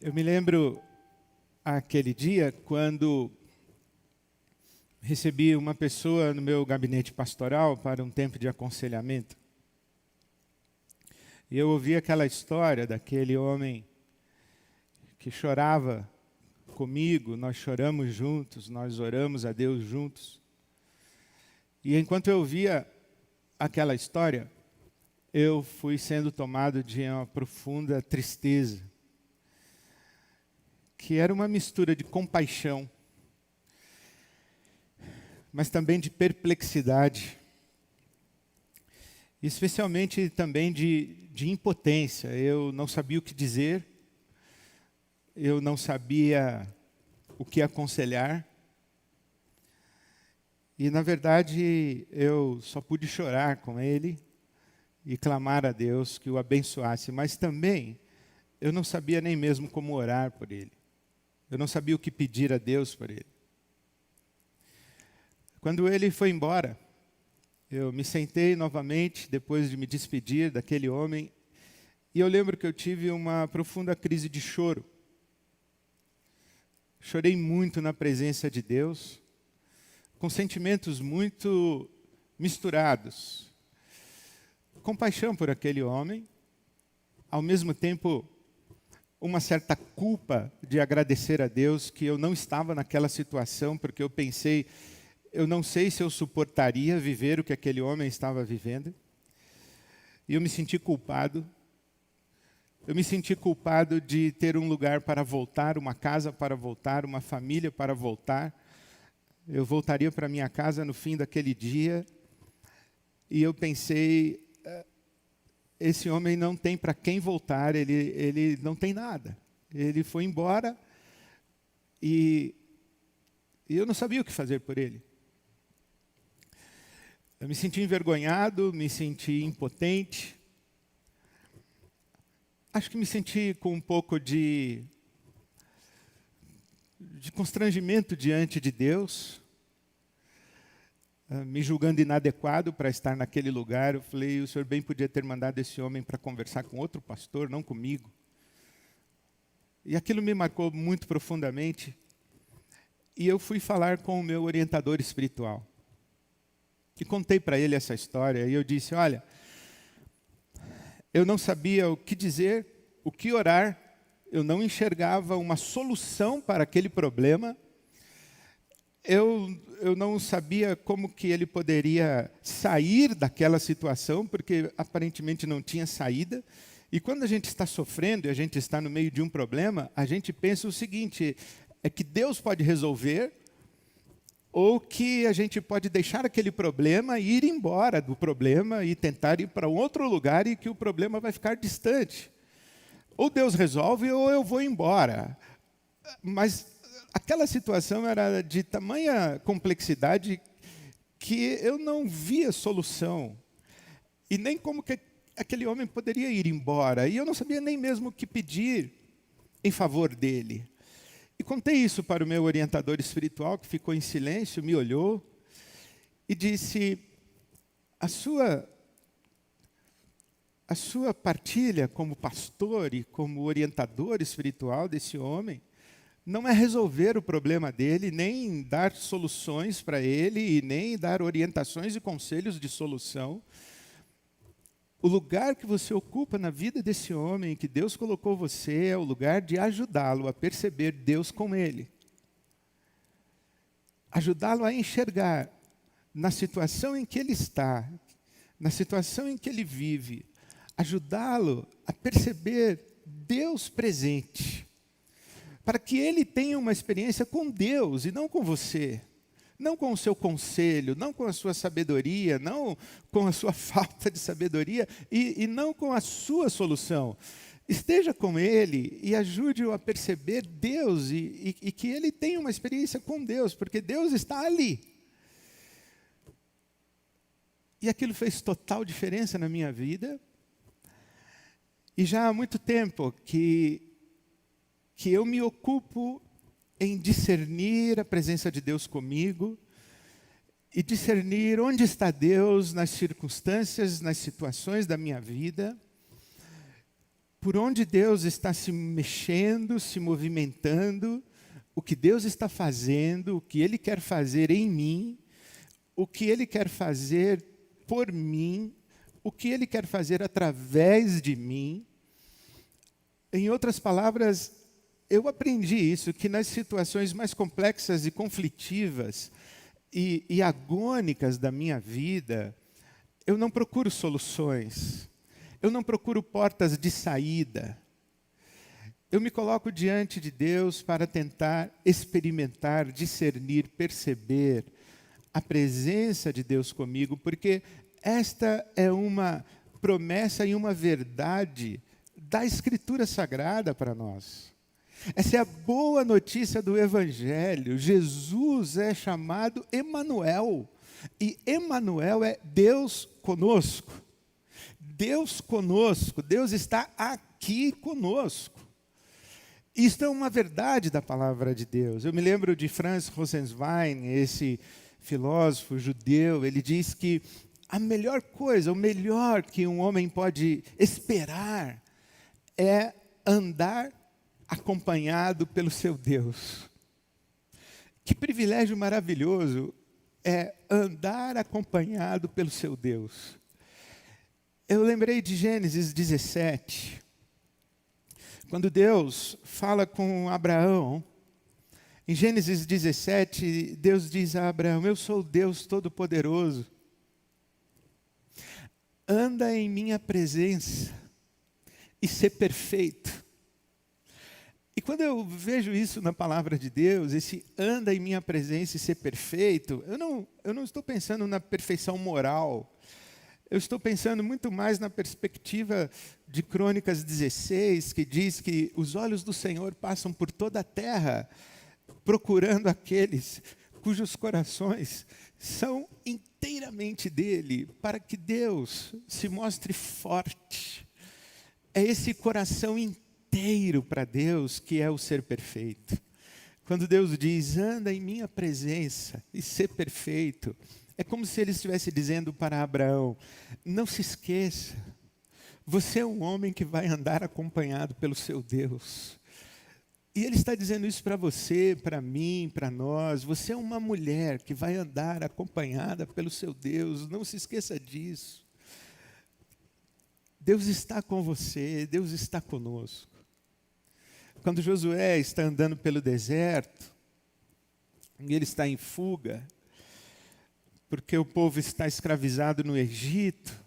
Eu me lembro aquele dia quando recebi uma pessoa no meu gabinete pastoral para um tempo de aconselhamento. E eu ouvi aquela história daquele homem que chorava comigo, nós choramos juntos, nós oramos a Deus juntos. E enquanto eu ouvia aquela história, eu fui sendo tomado de uma profunda tristeza, que era uma mistura de compaixão, mas também de perplexidade, especialmente também de impotência. Eu não sabia o que dizer, eu não sabia o que aconselhar, e na verdade eu só pude chorar com ele e clamar a Deus que o abençoasse, mas também eu não sabia nem mesmo como orar por ele. Eu não sabia o que pedir a Deus por ele. Quando ele foi embora, eu me sentei novamente, depois de me despedir daquele homem, e eu lembro que eu tive uma profunda crise de choro. Chorei muito na presença de Deus, com sentimentos muito misturados. Compaixão por aquele homem, ao mesmo tempo uma certa culpa de agradecer a Deus que eu não estava naquela situação, porque eu pensei, eu não sei se eu suportaria viver o que aquele homem estava vivendo. E eu me senti culpado. Eu me senti culpado de ter um lugar para voltar, uma casa para voltar, uma família para voltar. Eu voltaria para minha casa no fim daquele dia. E eu pensei, esse homem não tem para quem voltar, ele não tem nada. Ele foi embora e eu não sabia o que fazer por ele. Eu me senti envergonhado, me senti impotente. Acho que me senti com um pouco de constrangimento diante de Deus, me julgando inadequado para estar naquele lugar. Eu falei, o senhor bem podia ter mandado esse homem para conversar com outro pastor, não comigo. E aquilo me marcou muito profundamente. E eu fui falar com o meu orientador espiritual. E contei para ele essa história. E eu disse, olha, eu não sabia o que dizer, o que orar. Eu não enxergava uma solução para aquele problema. Eu não sabia como que ele poderia sair daquela situação, porque aparentemente não tinha saída. E quando a gente está sofrendo e a gente está no meio de um problema, a gente pensa o seguinte, é que Deus pode resolver, ou que a gente pode deixar aquele problema e ir embora do problema e tentar ir para um outro lugar e que o problema vai ficar distante. Ou Deus resolve ou eu vou embora. Mas aquela situação era de tamanha complexidade que eu não via solução. E nem como que aquele homem poderia ir embora. E eu não sabia nem mesmo o que pedir em favor dele. E contei isso para o meu orientador espiritual, que ficou em silêncio, me olhou e disse, a sua partilha como pastor e como orientador espiritual desse homem não é resolver o problema dele, nem dar soluções para ele, e nem dar orientações e conselhos de solução. O lugar que você ocupa na vida desse homem, que Deus colocou você, é o lugar de ajudá-lo a perceber Deus com ele. Ajudá-lo a enxergar na situação em que ele está, na situação em que ele vive, ajudá-lo a perceber Deus presente, para que ele tenha uma experiência com Deus e não com você, não com o seu conselho, não com a sua sabedoria, não com a sua falta de sabedoria e não com a sua solução. Esteja com ele e ajude-o a perceber Deus e que ele tenha uma experiência com Deus, porque Deus está ali. E aquilo fez total diferença na minha vida. E já há muito tempo que eu me ocupo em discernir a presença de Deus comigo e discernir onde está Deus nas circunstâncias, nas situações da minha vida. por onde Deus está se mexendo, se movimentando, o que Deus está fazendo, o que Ele quer fazer em mim, o que Ele quer fazer por mim, o que Ele quer fazer através de mim. Em outras palavras, eu aprendi isso, que nas situações mais complexas e conflitivas e agônicas da minha vida, eu não procuro soluções, eu não procuro portas de saída. Eu me coloco diante de Deus para tentar experimentar, discernir, perceber a presença de Deus comigo, porque esta é uma promessa e uma verdade da Escritura Sagrada para nós. Essa é a boa notícia do Evangelho. Jesus é chamado Emanuel. E Emanuel é Deus conosco. Deus conosco. Deus está aqui conosco. Isto é uma verdade da palavra de Deus. Eu me lembro de Franz Rosenzweig, esse filósofo judeu. Ele diz que a melhor coisa, o melhor que um homem pode esperar é andar acompanhado pelo seu Deus. Que privilégio maravilhoso é andar acompanhado pelo seu Deus. Eu lembrei de Gênesis 17, quando Deus fala com Abraão. Em Gênesis 17, Deus diz a Abraão: eu sou o Deus Todo-Poderoso. Anda em minha presença e ser perfeito. E quando eu vejo isso na palavra de Deus, esse anda em minha presença e ser perfeito, eu não estou pensando na perfeição moral. Eu estou pensando muito mais na perspectiva de Crônicas 16, que diz que os olhos do Senhor passam por toda a terra, procurando aqueles cujos corações são inteiramente dele, para que Deus se mostre forte. É esse coração inteiro para Deus que é o ser perfeito. Quando Deus diz, anda em minha presença e ser perfeito, é como se Ele estivesse dizendo para Abraão, não se esqueça, você é um homem que vai andar acompanhado pelo seu Deus. E Ele está dizendo isso para você, para mim, para nós. Você é uma mulher que vai andar acompanhada pelo seu Deus, não se esqueça disso. Deus está com você, Deus está conosco. Quando Josué está andando pelo deserto, e ele está em fuga, porque o povo está escravizado no Egito,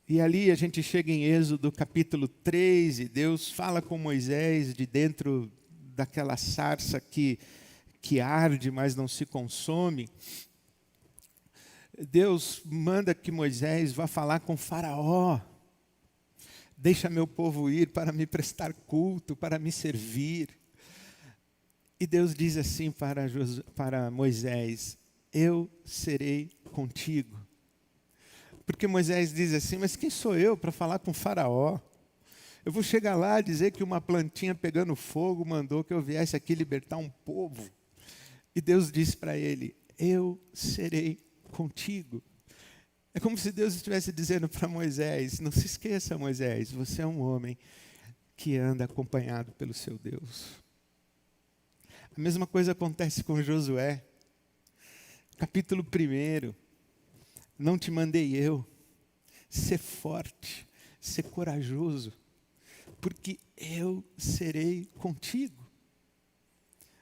e ali a gente chega em Êxodo capítulo 3, e Deus fala com Moisés de dentro daquela sarça que arde, mas não se consome. Deus manda que Moisés vá falar com Faraó. Deixa meu povo ir para me prestar culto, para me servir. E Deus diz assim para Moisés, eu serei contigo. Porque Moisés diz assim, mas quem sou eu para falar com Faraó? Eu vou chegar lá e dizer que uma plantinha pegando fogo mandou que eu viesse aqui libertar um povo. E Deus disse para ele, eu serei contigo. É como se Deus estivesse dizendo para Moisés, não se esqueça, Moisés, você é um homem que anda acompanhado pelo seu Deus. A mesma coisa acontece com Josué. Capítulo 1, não te mandei eu, ser forte, ser corajoso, porque eu serei contigo.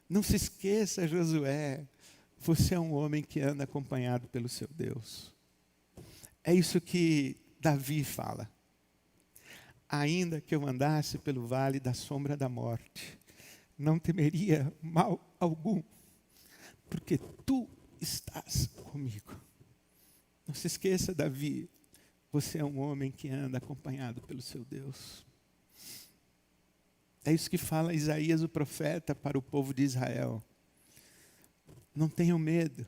Não se esqueça, Josué, você é um homem que anda acompanhado pelo seu Deus. É isso que Davi fala. Ainda que eu andasse pelo vale da sombra da morte, não temeria mal algum, porque tu estás comigo. Não se esqueça, Davi, você é um homem que anda acompanhado pelo seu Deus. É isso que fala Isaías, o profeta, para o povo de Israel. Não tenham medo.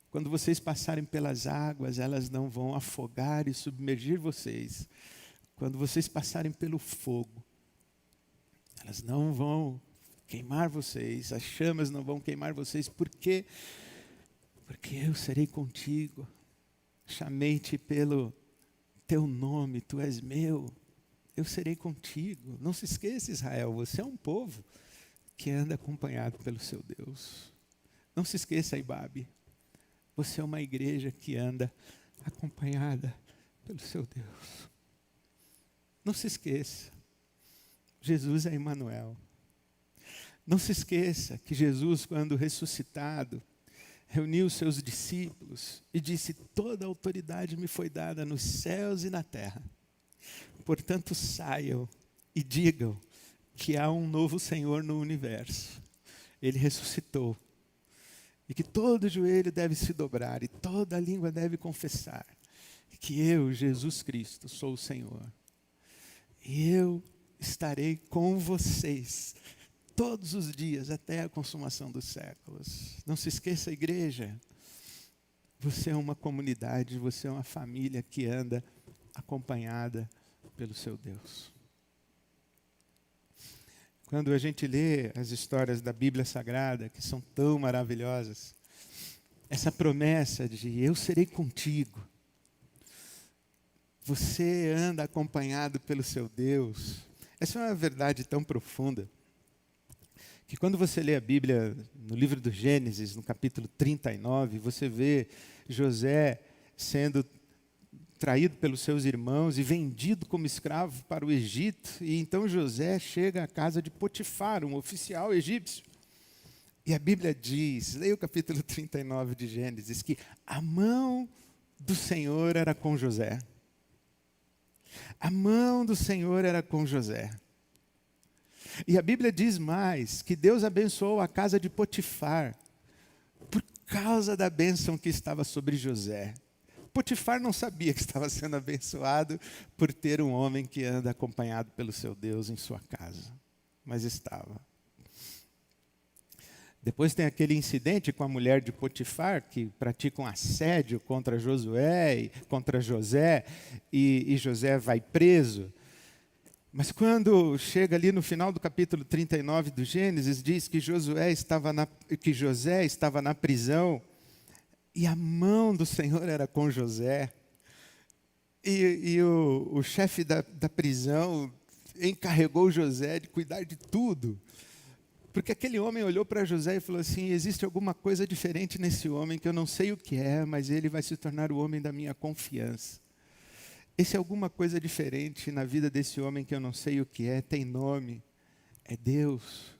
Quando vocês passarem pelas águas, elas não vão afogar e submergir vocês. Quando vocês passarem pelo fogo, elas não vão queimar vocês, as chamas não vão queimar vocês. Por quê? Porque eu serei contigo. Chamei-te pelo teu nome, tu és meu. eu serei contigo. Não se esqueça, Israel, você é um povo que anda acompanhado pelo seu Deus. Não se esqueça, Ibabe, você é uma igreja que anda acompanhada pelo seu Deus. Não se esqueça, Jesus é Emmanuel. Não se esqueça que Jesus, quando ressuscitado, reuniu os seus discípulos e disse: toda a autoridade me foi dada nos céus e na terra. Portanto, saiam e digam que há um novo Senhor no universo. Ele ressuscitou. E que todo joelho deve se dobrar e toda língua deve confessar que eu, Jesus Cristo, sou o Senhor. E eu estarei com vocês todos os dias até a consumação dos séculos. Não se esqueça, igreja, você é uma comunidade, você é uma família que anda acompanhada pelo seu Deus. Quando a gente lê as histórias da Bíblia Sagrada, que são tão maravilhosas, essa promessa de eu serei contigo, você anda acompanhado pelo seu Deus, essa é uma verdade tão profunda, que quando você lê a Bíblia no livro do Gênesis, no capítulo 39, você vê José sendo traído pelos seus irmãos e vendido como escravo para o Egito. E então José chega à casa de Potifar, um oficial egípcio. E a Bíblia diz, leia o capítulo 39 de Gênesis, que a mão do Senhor era com José. A mão do Senhor era com José. E a Bíblia diz mais, que Deus abençoou a casa de Potifar por causa da bênção que estava sobre José. Potifar não sabia que estava sendo abençoado por ter um homem que anda acompanhado pelo seu Deus em sua casa, mas estava. Depois tem aquele incidente com a mulher de Potifar, que pratica um assédio contra Josué, contra José, e José vai preso. Mas quando chega ali no final do capítulo 39 do Gênesis, diz que José estava na prisão, e a mão do Senhor era com José. E o chefe da prisão encarregou José de cuidar de tudo. Porque aquele homem olhou para José e falou assim: existe alguma coisa diferente nesse homem que eu não sei o que é, mas ele vai se tornar o homem da minha confiança. Esse alguma coisa diferente na vida desse homem que eu não sei o que é, tem nome, é Deus.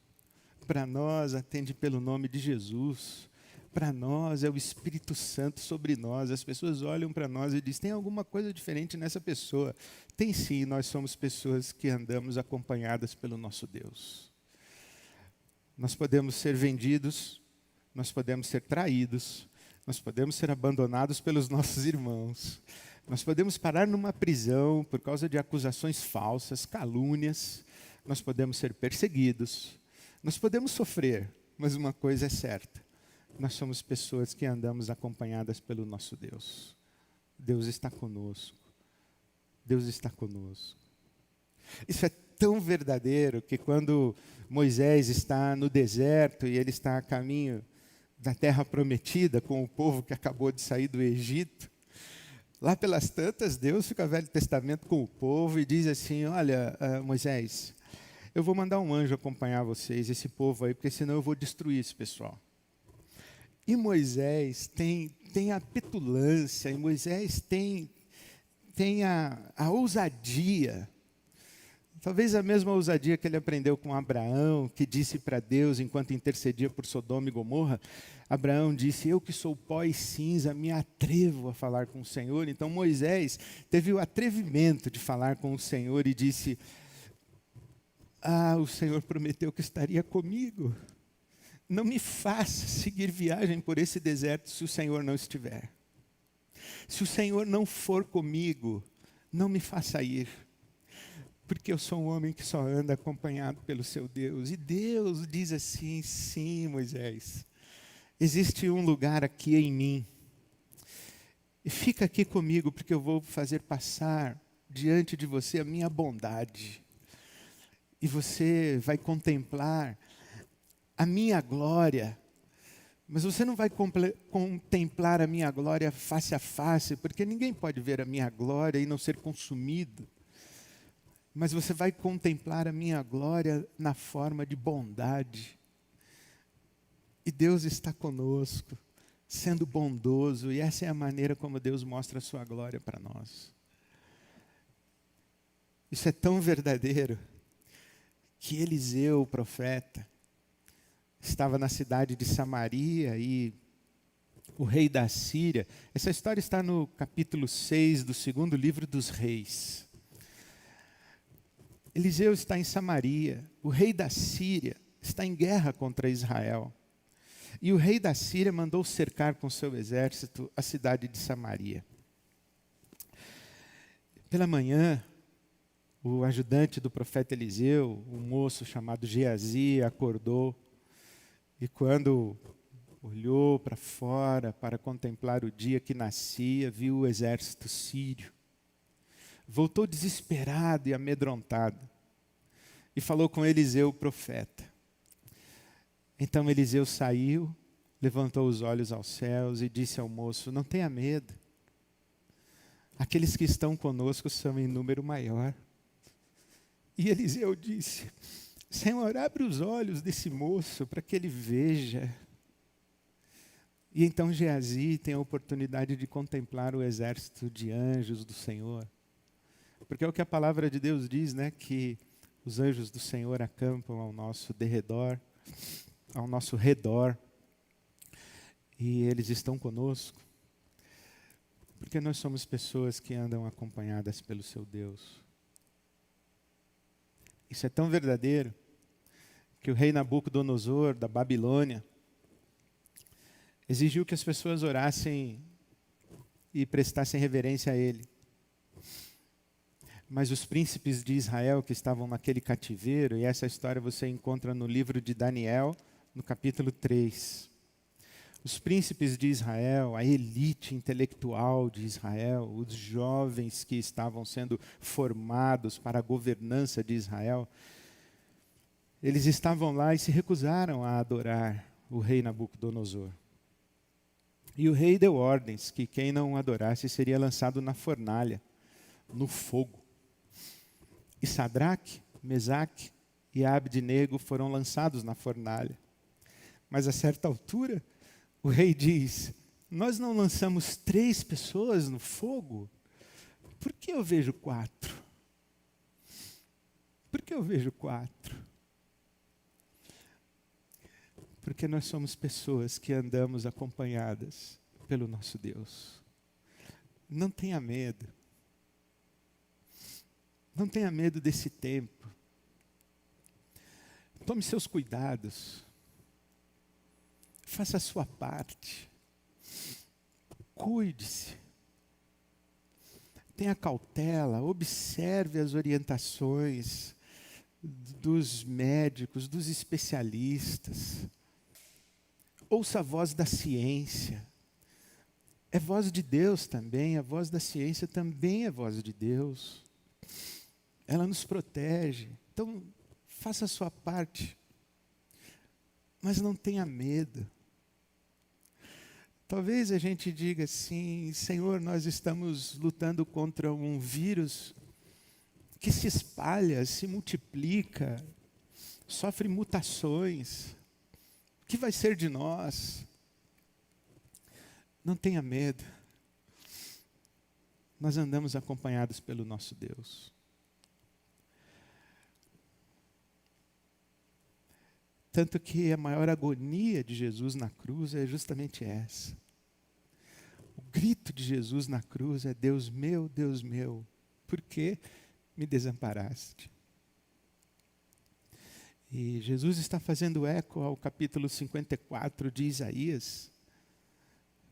Para nós, atende pelo nome de Jesus. Para nós, é o Espírito Santo sobre nós. As pessoas olham para nós e dizem: tem alguma coisa diferente nessa pessoa. Tem sim, nós somos pessoas que andamos acompanhadas pelo nosso Deus. Nós podemos ser vendidos, nós podemos ser traídos, nós podemos ser abandonados pelos nossos irmãos. Nós podemos parar numa prisão por causa de acusações falsas, calúnias. Nós podemos ser perseguidos. Nós podemos sofrer, mas uma coisa é certa: nós somos pessoas que andamos acompanhadas pelo nosso Deus. Deus está conosco. Deus está conosco. Isso é tão verdadeiro que quando Moisés está no deserto e ele está a caminho da terra prometida com o povo que acabou de sair do Egito, lá pelas tantas, Deus fica Velho Testamento com o povo e diz assim: olha, Moisés, eu vou mandar um anjo acompanhar vocês, esse povo aí, porque senão eu vou destruir esse pessoal. E Moisés tem a petulância, e Moisés tem a ousadia, talvez a mesma ousadia que ele aprendeu com Abraão, que disse para Deus, enquanto intercedia por Sodoma e Gomorra, Abraão disse: eu que sou pó e cinza, me atrevo a falar com o Senhor. Então Moisés teve o atrevimento de falar com o Senhor e disse: o Senhor prometeu que estaria comigo. Não me faça seguir viagem por esse deserto se o Senhor não estiver. Se o Senhor não for comigo, não me faça ir. Porque eu sou um homem que só anda acompanhado pelo seu Deus. E Deus diz assim: sim, Moisés, existe um lugar aqui em mim. E fica aqui comigo, porque eu vou fazer passar diante de você a minha bondade. E você vai contemplar a minha glória. Mas você não vai contemplar a minha glória face a face, porque ninguém pode ver a minha glória e não ser consumido. mas você vai contemplar a minha glória na forma de bondade. E Deus está conosco, sendo bondoso, e essa é a maneira como Deus mostra a sua glória para nós. Isso é tão verdadeiro que Eliseu, o profeta, estava na cidade de Samaria e o rei da Síria. Essa história está no capítulo 6 do segundo livro dos Reis. Eliseu está em Samaria, o rei da Síria está em guerra contra Israel. E o rei da Síria mandou cercar com seu exército a cidade de Samaria. Pela manhã, o ajudante do profeta Eliseu, um moço chamado Geazi, acordou e quando olhou para fora para contemplar o dia que nascia, viu o exército sírio. Voltou desesperado e amedrontado e falou com Eliseu, o profeta. Então Eliseu saiu, levantou os olhos aos céus e disse ao moço: não tenha medo. Aqueles que estão conosco são em número maior. E Eliseu disse: Senhor, abre os olhos desse moço para que ele veja. E então Geazi tem a oportunidade de contemplar o exército de anjos do Senhor. Porque é o que a palavra de Deus diz, né? Que os anjos do Senhor acampam ao nosso derredor, ao nosso redor. E eles estão conosco. Porque nós somos pessoas que andam acompanhadas pelo seu Deus. Isso é tão verdadeiro que o rei Nabucodonosor, da Babilônia, exigiu que as pessoas orassem e prestassem reverência a ele. Mas os príncipes de Israel que estavam naquele cativeiro, e essa história você encontra no livro de Daniel, no capítulo 3. Os príncipes de Israel, a elite intelectual de Israel, os jovens que estavam sendo formados para a governança de Israel, eles estavam lá e se recusaram a adorar o rei Nabucodonosor. E o rei deu ordens que quem não o adorasse seria lançado na fornalha, no fogo. E Sadraque, Mesaque e Abdenego foram lançados na fornalha. Mas a certa altura, o rei diz: nós não lançamos 3 pessoas no fogo? Por que eu vejo 4? Por que eu vejo 4? Porque nós somos pessoas que andamos acompanhadas pelo nosso Deus. Não tenha medo. Não tenha medo desse tempo. Tome seus cuidados. Faça a sua parte. Cuide-se. Tenha cautela, observe as orientações dos médicos, dos especialistas. Ouça a voz da ciência. É voz de Deus também, a voz da ciência também é voz de Deus. Ela nos protege. Então, faça a sua parte. Mas não tenha medo. Talvez a gente diga assim: Senhor, nós estamos lutando contra um vírus que se espalha, se multiplica, sofre mutações. O que vai ser de nós? Não tenha medo. Nós andamos acompanhados pelo nosso Deus. Tanto que a maior agonia de Jesus na cruz é justamente essa. O grito de Jesus na cruz é: Deus meu, por que me desamparaste? E Jesus está fazendo eco ao capítulo 54 de Isaías,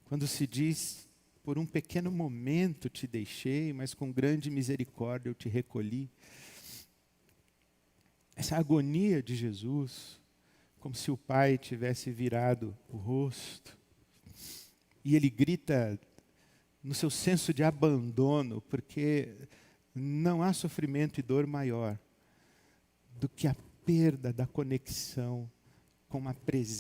quando se diz: por um pequeno momento te deixei, mas com grande misericórdia eu te recolhi. Essa agonia de Jesus, como se o Pai tivesse virado o rosto. E ele grita no seu senso de abandono, porque não há sofrimento e dor maior do que a perda da conexão com a presença